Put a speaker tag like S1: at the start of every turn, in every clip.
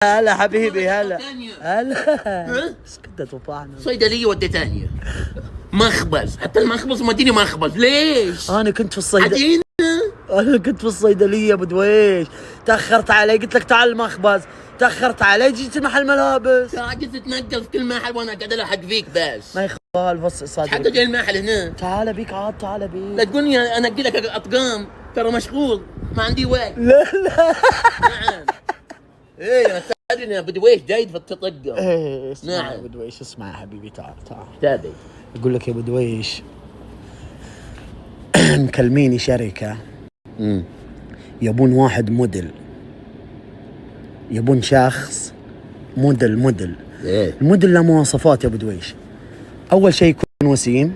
S1: هلا حبيبي هلا هلا. اسكت توفاحنا.
S2: صيدليه وديتني مخبز، حتى المخبز موديني مخبز. ليش؟
S1: انا كنت في الصيدليه ابو دويش، تاخرت علي، قلت لك تعال المخبز، تاخرت علي، جيت محل ملابس.
S2: قاعد تتنقل في كل محل وانا قاعد الحق فيك بس.
S1: ما يخالف بس صادق.
S2: حتى جاي المحل هنا.
S1: تعال بيك عاد، تعال بيك.
S2: لا تقولني انقي لك اطقام، ترى مشغول ما عندي وقت.
S1: لا لا.
S2: نعم. ايه انا تدري ان ابو دويش جايد في التطقم.
S1: ايه اسمع
S2: نعم.
S1: يا ابو دويش، اسمع يا حبيبي، تعال تعال.
S2: تابي.
S1: اقول لك يا ابو دويش، مكلميني شركه يبون واحد موديل، يبون شخص موديل.
S2: ايه
S1: الموديل له مواصفات يا ابو دويش. اول شيء يكون وسيم.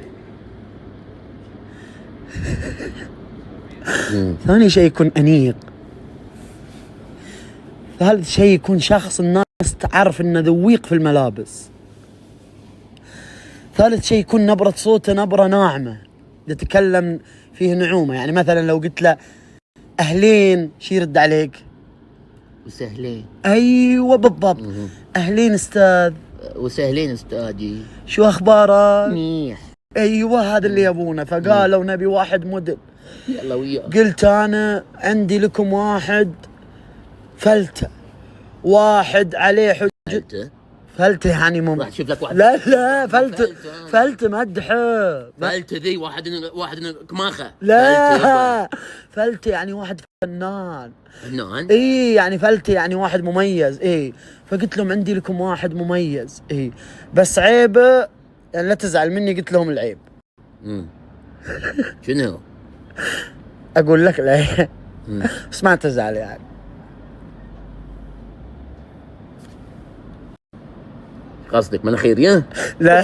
S1: ثاني شيء يكون انيق. ثالث شيء يكون شخص الناس تعرف انه ذويق في الملابس. ثالث شيء يكون نبرة صوته نبرة ناعمة، يتكلم فيه نعومة. يعني مثلا لو قلت له اهلين، شي يرد عليك؟
S2: وسهلين.
S1: ايوه بالضبط. اهلين استاذ.
S2: وسهلين استاذي.
S1: شو اخبارك؟
S2: منيح.
S1: ايوه هذا اللي يبونه. فقالوا نبي واحد موديل.
S2: يلا وياك.
S1: قلت انا عندي لكم واحد فلتة، واحد عليه حجة. فلتة يعني
S2: راح تشوف لك واحد.
S1: لا فلتة مدحه.
S2: فلتة ذي واحد كماخة.
S1: لا فلتة يعني واحد فنان. اي يعني فلتة يعني واحد مميز. اي فقلت لهم عندي لكم واحد مميز. اي بس عيبه يعني لا تزعل مني. قلت لهم العيب.
S2: شنو؟
S1: اقول لك العيب بس ما تزعل يعني.
S2: قصدك مناخير يا؟
S1: لا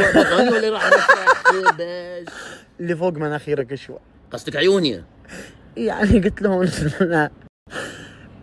S2: ولا راح بس
S1: اللي فوق مناخيرك شوي.
S2: قصدك عيوني
S1: يعني. قلت لهم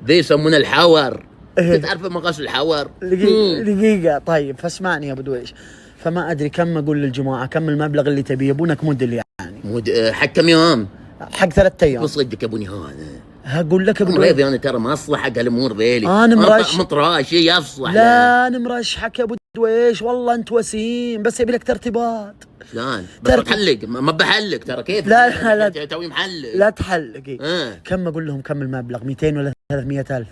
S2: ذي يسمونه الحور. تعرف مقاس الحور؟
S1: دقيقة طيب، فاسمعني يا ابو دويش. فما ادري كم اقول للجماعة، كم المبلغ اللي تبيه؟ يبونك موديل يعني.
S2: حق كم يوم؟
S1: حق 3 ايام.
S2: وصدق يا ابو نهان.
S1: هقول لك ابو
S2: دويش انا ترى ما اصلح حق الامور ذيلي.
S1: انا مرش
S2: مطراش يصلح.
S1: لا انا مرشحك يا ابو دويش، والله انت وسيم، بس يبي لك ترتيبات.
S2: شلون؟ بس تحلق ما بحلق ترى كيف؟
S1: لا
S2: توي محلق.
S1: لا تحلق. كم اقول لهم كم المبلغ؟ 200 ولا 300 ألف؟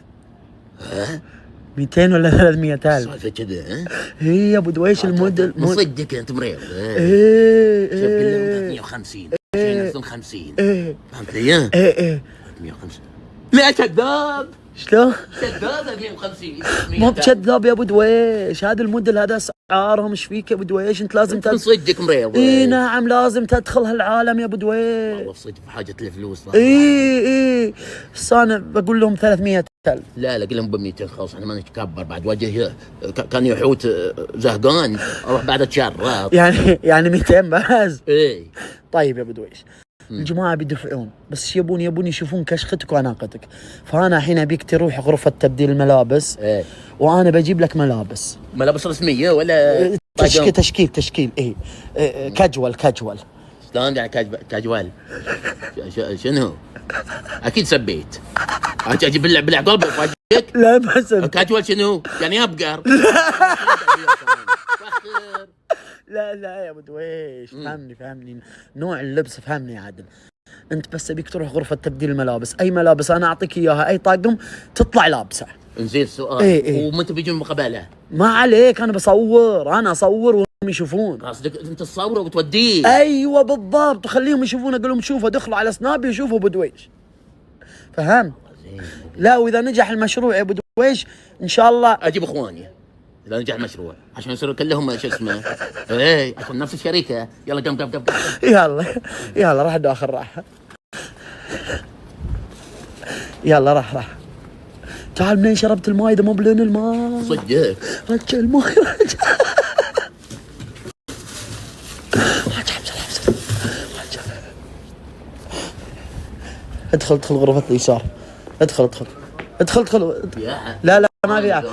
S1: 200 ولا 300 ألف؟
S2: سالفة كذا.
S1: هي يا ابو دويش الموديل
S2: مصدق انت مريض.
S1: ايه
S2: شوف قل لهم 350 250. فهمت لي؟
S1: ايه
S2: 350. لا كذاب.
S1: شلون؟
S2: كذاب 350.
S1: مو بكذاب يا ابو دويش، هذا الموديل هذا اسعارهم. ايش فيك يا ابو دويش؟ انت لازم
S2: صدقك مريض.
S1: اي نعم لازم تدخل هالعالم يا ابو دويش.
S2: والله صدق بحاجة الفلوس.
S1: اي بس انا بقول لهم 300 ألف.
S2: لا قل لهم ب 200 خلاص. احنا ما نتكبر بعد وجه كان يحوت زهقان اروح بعد اتشرط.
S1: يعني 200 بس.
S2: اي
S1: طيب يا ابو دويش، الجماعة بيدفعون بس يبون يشوفون كشختك واناقتك. فانا الحين ابيك تروح غرفة تبديل الملابس. وانا بجيب لك ملابس
S2: رسمية ولا
S1: تشكيل. ايه كاجوال.
S2: شلون يعني كاجوال؟ شنو؟ اكيد سبيت. اجي بالعقال بفاجئك.
S1: لا بس
S2: كاجوال شنو؟ يعني ابقر.
S1: لا يا ابو دويش، فهمني نوع اللبس، فهمني عادل. انت بس ابيك تروح غرفة تبديل الملابس، اي ملابس انا اعطيك اياها، اي طاقم تطلع لابسه.
S2: نزيد سؤال.
S1: ايه
S2: ومتى بيجون مقابله؟
S1: ما عليك، انا اصور وهم يشوفون.
S2: قصدك انت تصوره وتوديه؟
S1: ايوه بالضبط، وخليهم يشوفون. اقول لهم شوفوا، دخلوا على سنابي وشوفوا ابو دويش. فهمت؟ لا واذا نجح المشروع يا ابو دويش ان شاء الله
S2: اجيب اخواني اذا نجح المشروع عشان يصيروا كلهم شو اسمه. ايه عشان نفس الشركه. يلا قم
S1: يلا راح داخل راح. يلا راح. تعال منين شربت الماي؟ اذا مو بلون الماء
S2: صدق
S1: رجع الماي رجع. ادخل غرفة اليسار. ادخل لا ما في.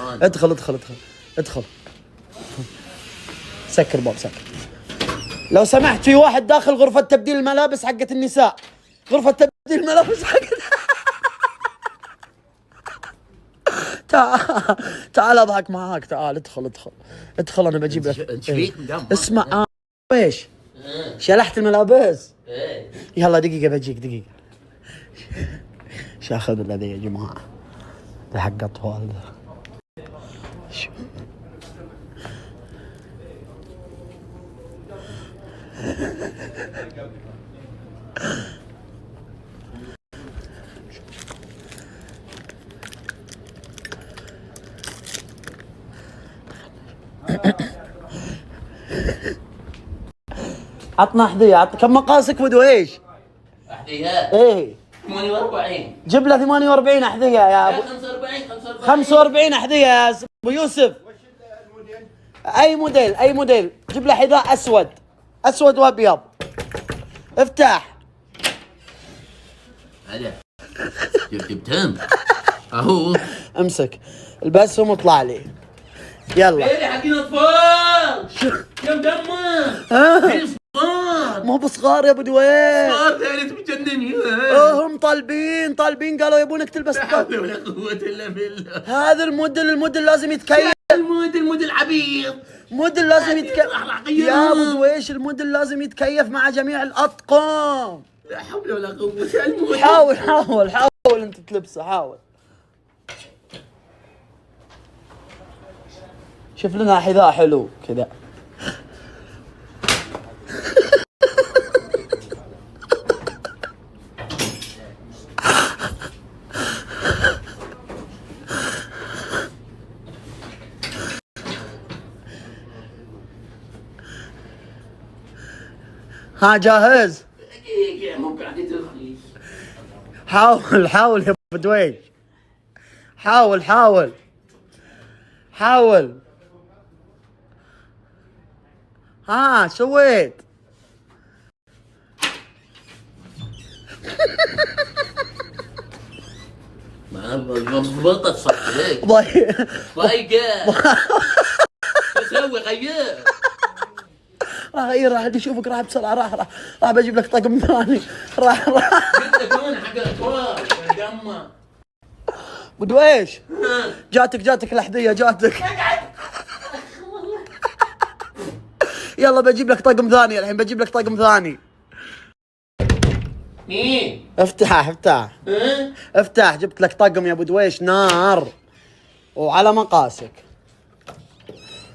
S1: ادخل سكر باب سكر. لو سمحت في واحد داخل غرفة تبديل الملابس حقت النساء. غرفة تبديل الملابس حقت تعال اضحك معاك، تعال ادخل انا بجيب لك.
S2: انت فيك مقام.
S1: اسمع ايش؟ شلحت الملابس؟ يلا دقيقة بجيك دقيقة. شاخذ الذي يا جماعة، ده حق اطفال ده. عطنا احذية، كم مقاسك بدو ايش؟
S2: احذية؟
S1: ايه
S2: 48.
S1: جيب له 48 احذية يا ابو.
S2: 45
S1: 45 احذية يا ابو يوسف. اي موديل جيب له حذاء اسود وابيض. افتح.
S2: هذا جبتهم اهو.
S1: امسك البسهم واطلع لي يلا.
S2: ايه حقين اطفال يا مدمر.
S1: مو بصغار يا ابو دويش.
S2: صغار ثاني تجنني.
S1: هم طالبين قالوا يبونك تلبس.
S2: لا حول ولا قوة الا بالله.
S1: هذا الموديل لازم يتكيف.
S2: الموديل عبيط.
S1: موديل لازم يتكيف يا ابو دويش. الموديل لازم يتكيف مع جميع الاطقم.
S2: لا حول ولا قوة. الموديل
S1: حاول انت تلبسه، حاول. شوف لنا حذاء حلو كذا. ها جاهز؟
S2: مو قاعد تدخلي.
S1: حاول يا ابو دويش. حاول. ها سويت؟
S2: ما ضبطت صح هيك. ضايقة. اسوي غير.
S1: راح يشوفك، راح بسرعة، راح بجيب لك طقم ثاني. راح
S2: قلت لك هون حق الاطفال يا جماعة.
S1: ابو دويش جاتك الاحذية جاتك. يلا بجيب لك طقم ثاني الحين، بجيب لك طقم ثاني.
S2: مين؟
S1: افتح جبت لك طقم يا ابو دويش نار وعلى مقاسك.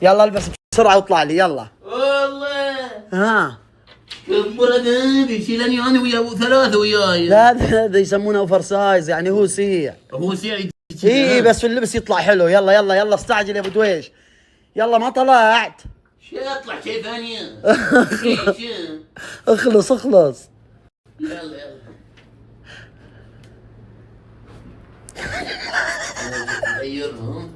S1: يلا البس بسرعة واطلع لي يلا.
S2: والله
S1: ها
S2: البرد هذا يشيلني انا ويا ثلاثة وياي.
S1: لا هذا يسمونه اوفر سايز، يعني هو سيع. اي بس في اللبس يطلع حلو. يلا استعجل يا ابو دويش. يلا ما طلعت.
S2: شو اطلع شيء ثانية.
S1: اخلص.
S2: يلا غيرهم.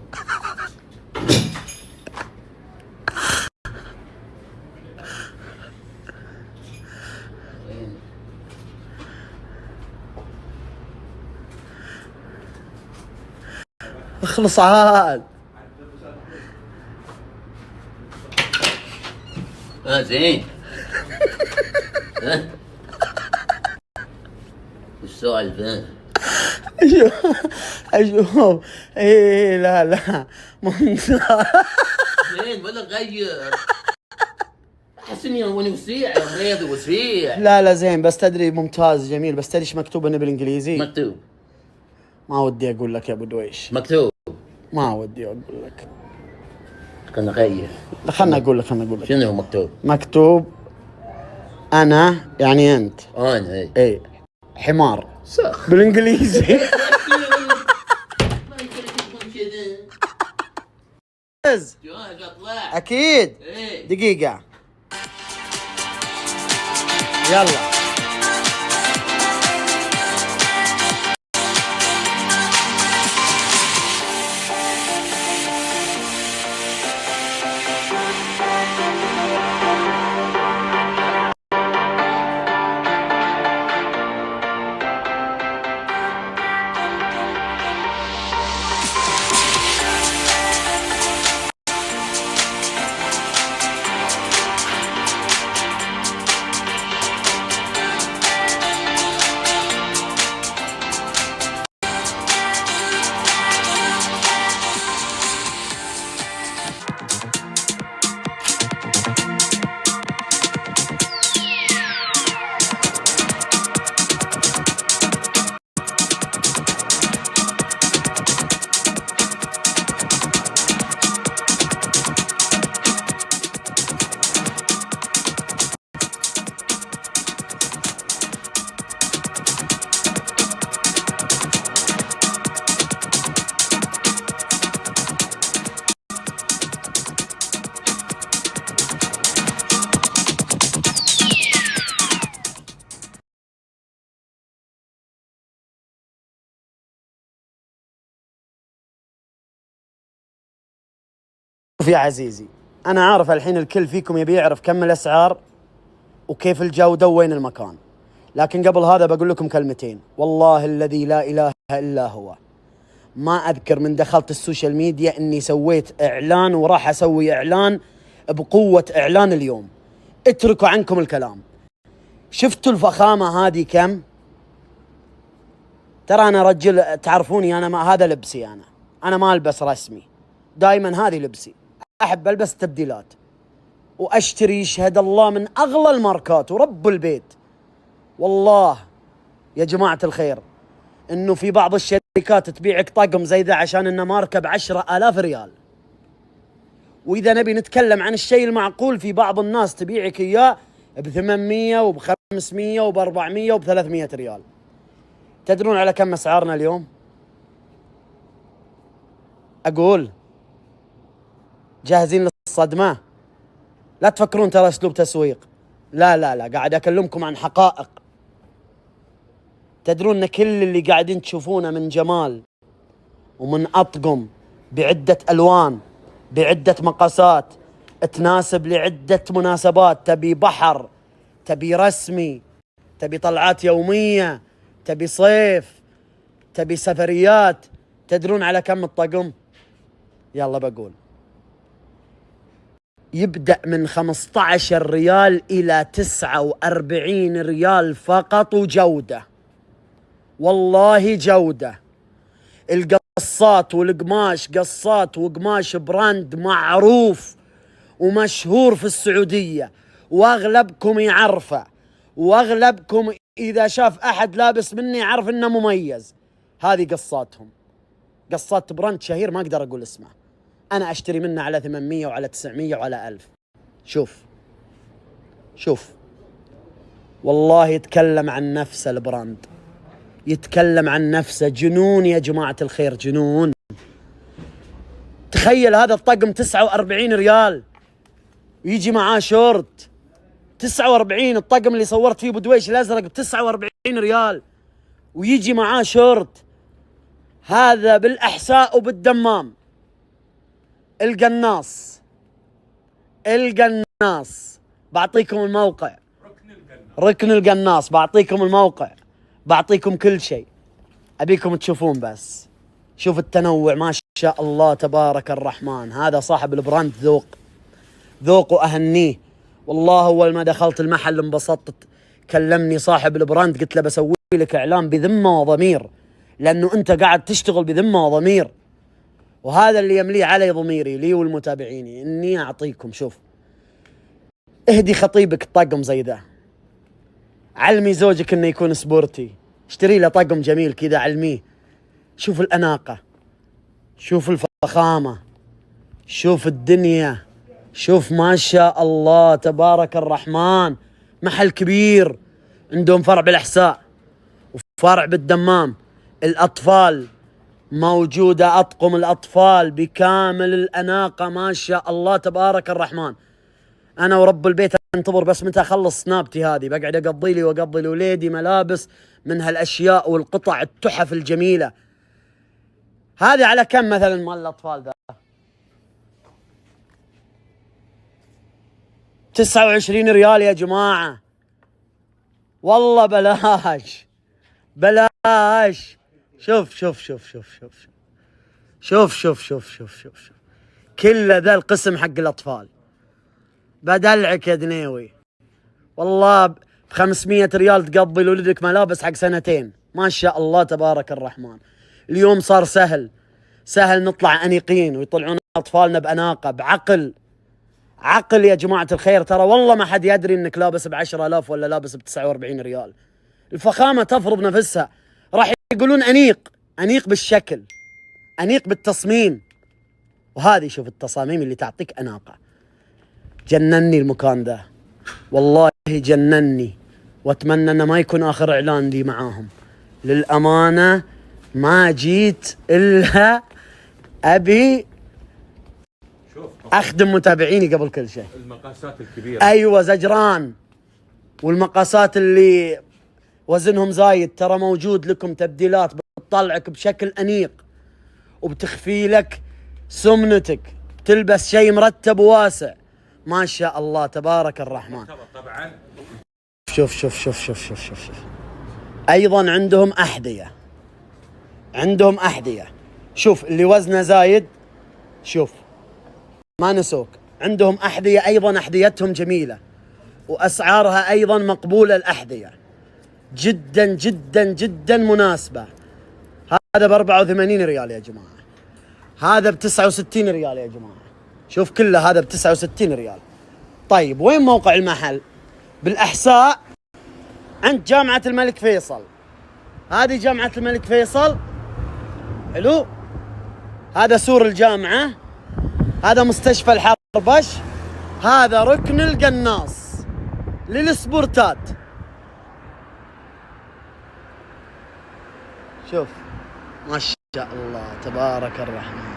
S1: اخلص عاد.
S2: زين. وش السالفة؟
S1: اشوف ايه لا
S2: زين ولا غير. احس اني وانا وسيع يا مريض وسيع.
S1: لا زين، بس تدري ممتاز جميل، بس تدري ايش مكتوب هنا بالانجليزي؟
S2: مكتوب.
S1: ما ودي اقول لك يا ابو دويش.
S2: مكتوب.
S1: ما ودي اقول لك.
S2: خلنا نغير.
S1: خلنا اقول لك.
S2: شنو هو مكتوب؟
S1: مكتوب انا يعني انت.
S2: انا
S1: ايه حمار
S2: صح
S1: بالانجليزي.
S2: ما يقدر يكون كذا. جاهز اطلع.
S1: اكيد.
S2: ايه
S1: دقيقة يلا. يا عزيزي، أنا عارف الحين الكل فيكم يبي يعرف كم الأسعار وكيف الجودة وين المكان، لكن قبل هذا بقول لكم كلمتين. والله الذي لا إله إلا هو، ما أذكر من دخلت السوشيال ميديا إني سويت إعلان وراح أسوي إعلان بقوة إعلان اليوم. اتركوا عنكم الكلام. شفتوا الفخامة هذه كم؟ ترى أنا رجل، تعرفوني أنا ما هذا لبسي، أنا ما ألبس رسمي، دائما هذه لبسي، أحب ألبس تبديلات وأشتري يشهد الله من أغلى الماركات ورب البيت. والله يا جماعة الخير إنه في بعض الشركات تبيعك طقم زي ذا عشان إنه ماركة ب10,000 ريال، وإذا نبي نتكلم عن الشيء المعقول في بعض الناس تبيعك إياه ب800 وب500 وب400 وب300 ريال. تدرون على كم أسعارنا اليوم؟ أقول جاهزين للصدمة؟ لا تفكرون ترى أسلوب تسويق، لا قاعد أكلمكم عن حقائق. تدرون أن كل اللي قاعدين تشوفونه من جمال ومن أطقم بعدة ألوان بعدة مقاسات تناسب لعدة مناسبات، تبي بحر، تبي رسمي، تبي طلعات يومية، تبي صيف، تبي سفريات. تدرون على كم الطقم؟ يلا بقول، يبدأ من 15 ريال إلى 49 ريال فقط، وجودة، والله جودة. القصات والقماش، قصات وقماش براند معروف ومشهور في السعودية، واغلبكم يعرفه، واغلبكم اذا شاف احد لابس مني يعرف انه مميز. هذه قصاتهم، قصات براند شهير ما اقدر اقول اسمه، انا اشتري منه على 800 وعلى 900 وعلى 1000. شوف والله يتكلم عن نفسه البراند، يتكلم عن نفسه. جنون يا جماعة الخير، جنون. تخيل هذا الطقم 49 ريال ويجي معاه شورت 49. الطقم اللي صورت فيه بدويش الازرق ب49 ريال ويجي معاه شورت. هذا بالاحساء وبالدمام. القناص بعطيكم الموقع، ركن القناص بعطيكم الموقع، بعطيكم كل شيء، ابيكم تشوفون بس. شوف التنوع ما شاء الله تبارك الرحمن. هذا صاحب البراند ذوق واهنيه. والله اول ما دخلت المحل انبسطت، كلمني صاحب البراند قلت له بسوي لك اعلان بذمه وضمير، لانه انت قاعد تشتغل بذمه وضمير، وهذا اللي يملي علي ضميري لي والمتابعين اني اعطيكم. شوف، اهدي خطيبك طقم زي ذا، علمي زوجك انه يكون سبورتي، اشتري له طقم جميل كذا، علميه. شوف الاناقه، شوف الفخامه، شوف الدنيا، شوف ما شاء الله تبارك الرحمن. محل كبير، عندهم فرع بالاحساء وفرع بالدمام. الاطفال موجوده، اطقم الاطفال بكامل الاناقه ما شاء الله تبارك الرحمن. انا ورب البيت انتظر بس متى اخلص سنابتي هذه، بقعد اقضي لي واقضي لوليدي ملابس من هالاشياء والقطع التحف الجميله. هذه على كم مثلا مال الاطفال ذا؟ 29 ريال يا جماعه، والله بلاش. شوف كل ذا القسم حق الاطفال. بدلعك يا دنيوي، والله ب500 ريال تقضي لولدك ملابس حق سنتين ما شاء الله تبارك الرحمن. اليوم صار سهل نطلع انيقين ويطلعون اطفالنا باناقه بعقل يا جماعه الخير. ترى والله ما حد يدري انك لابس ب10,000 ولا لابس ب49 ريال. الفخامه تفرض نفسها. راح يقولون انيق بالشكل، انيق بالتصميم، وهذه شوف التصاميم اللي تعطيك اناقه. جنني المكان ذا، والله جنني، واتمنى انه ما يكون اخر اعلان لي معاهم. للامانه ما جيت الا ابي اخدم متابعيني قبل كل شيء.
S3: المقاسات الكبيره،
S1: ايوه زجران، والمقاسات اللي وزنهم زايد ترى موجود لكم تبديلات بتطلعك بشكل انيق وبتخفي لك سمنتك، تلبس شيء مرتب وواسع ما شاء الله تبارك الرحمن.
S3: طبعا.
S1: شوف شوف شوف شوف شوف شوف, شوف. ايضا عندهم احذية، عندهم احذية. شوف اللي وزنه زايد، شوف ما نسوك. عندهم احذية ايضا، احذيتهم جميلة واسعارها ايضا مقبولة. الاحذية جدا جدا جدا مناسبة. هذا ب 84 ريال يا جماعة، هذا ب 69 ريال يا جماعة. شوف كله هذا ب 69 ريال. طيب وين موقع المحل؟ بالأحساء عند جامعة الملك فيصل. هذه جامعة الملك فيصل، حلو. هذا سور الجامعة، هذا مستشفى الحربش، هذا ركن القناص للسبورتات. شوف ما شاء الله تبارك الرحمن.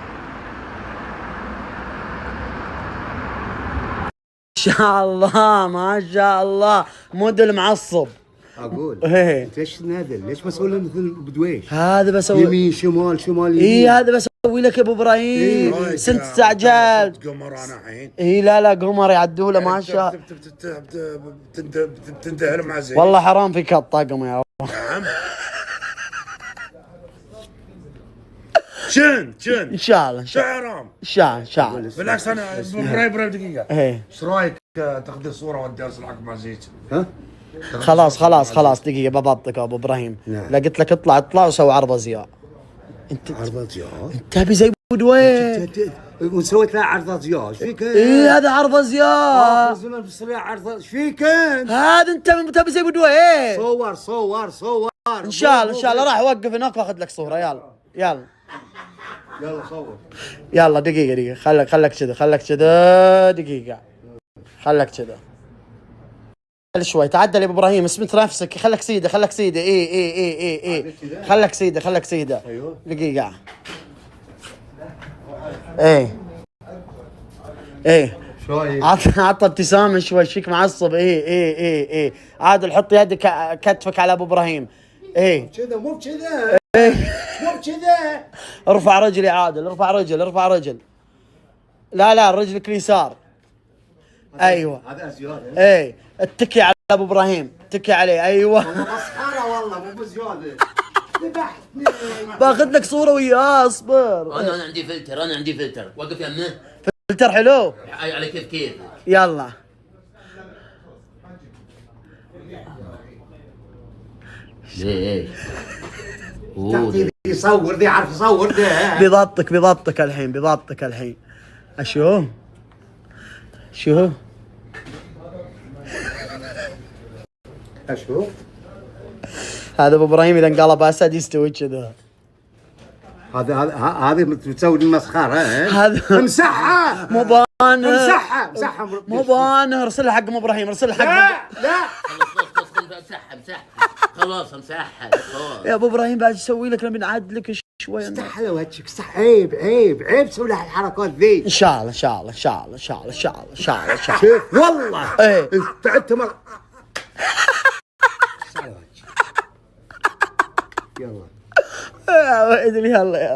S1: ما شاء الله ما شاء الله، موديل معصب.
S4: اقول
S1: ايه
S4: انت ليش نادل؟ ليش مسوي له مثل بدويش؟
S1: هذا بسوي
S4: يمين شمال شمال يمين.
S1: اي هذا بسوي لك يا ابو ابراهيم. سنت استعجلت.
S3: قمر انا الحين.
S1: اي لا قمر يعدوله ما شاء.
S3: بتندهل مع زين.
S1: والله حرام فيك الطاقم يا رب.
S3: نعم. شن
S1: ان شاء الله ان شاء الله
S3: حرام.
S1: ان شاء الله.
S3: بالعكس انا براي دقيقه.
S1: ايه
S3: ايش رايك تاخذ صوره وانت ارسل مع زيت؟
S4: ها؟
S1: خلاص دقيقة بضبطك يا ابو ابراهيم.
S4: نعم.
S1: لا قلت لك اطلع وسوي عرض ازياء. انت
S4: عرض زياج؟
S1: تبي زي بدوي.
S4: وسويت له عرض زياج، ايش فيك؟
S1: اي هذا عرض ازياء.
S4: زمان بالصريح عرض، ايش فيك انت؟
S1: هذا انت تبي زي بدوي.
S4: صور
S1: ان شاء الله راح اوقف هناك واخذ لك صورة. يلا
S4: صور.
S1: يلا دقيقة خلك كذا دقيقة. خلك كذا شوي. تعدل يا ابو ابراهيم، اسمت نفسك. خلك سيده. اي خلك سيده.
S4: ايوه
S1: دقيقة. ايه
S4: شوي.
S1: عطى ابتسامة شوي. ايش فيك معصب؟ ايه عادل حط يدك كتفك على ابو ابراهيم. ايه
S4: كذا مو بكذا. مو بكذا.
S1: ارفع رجل يا عادل، ارفع رجل. لا رجلك اليسار. ايوه
S4: هذا زياده.
S1: ايه اتكي على ابو ابراهيم، اتكي عليه. ايوه
S4: مسخره والله مو بزياده. ذبحتني.
S1: باخذ لك صورة وياه. اصبر.
S2: انا عندي فلتر وقف يمه.
S1: فلتر حلو
S2: على كيف.
S1: يلا
S2: ليش؟
S4: يصور ذي، عارف يصور ذا.
S1: بيضبطك الحين. اشوف هذا ابو ابراهيم اذا انقلب اسد يستوي كذا.
S4: هذه تسوي المسخره.
S1: هذا
S4: امسحها.
S1: مو بانر.
S4: امسحها
S1: مو بانر. ارسلها حق ابو ابراهيم.
S4: لا
S2: امسحها. خلاص امسحها.
S1: يا ابو ابراهيم بعد اسوي لك لما نعدلك شوي.
S4: استح على وجهك، استح. عيب تسوي لها الحركات ذي.
S1: ان شاء الله.
S4: شوف والله
S1: ايه
S4: تعبت مره. يلا
S1: يلا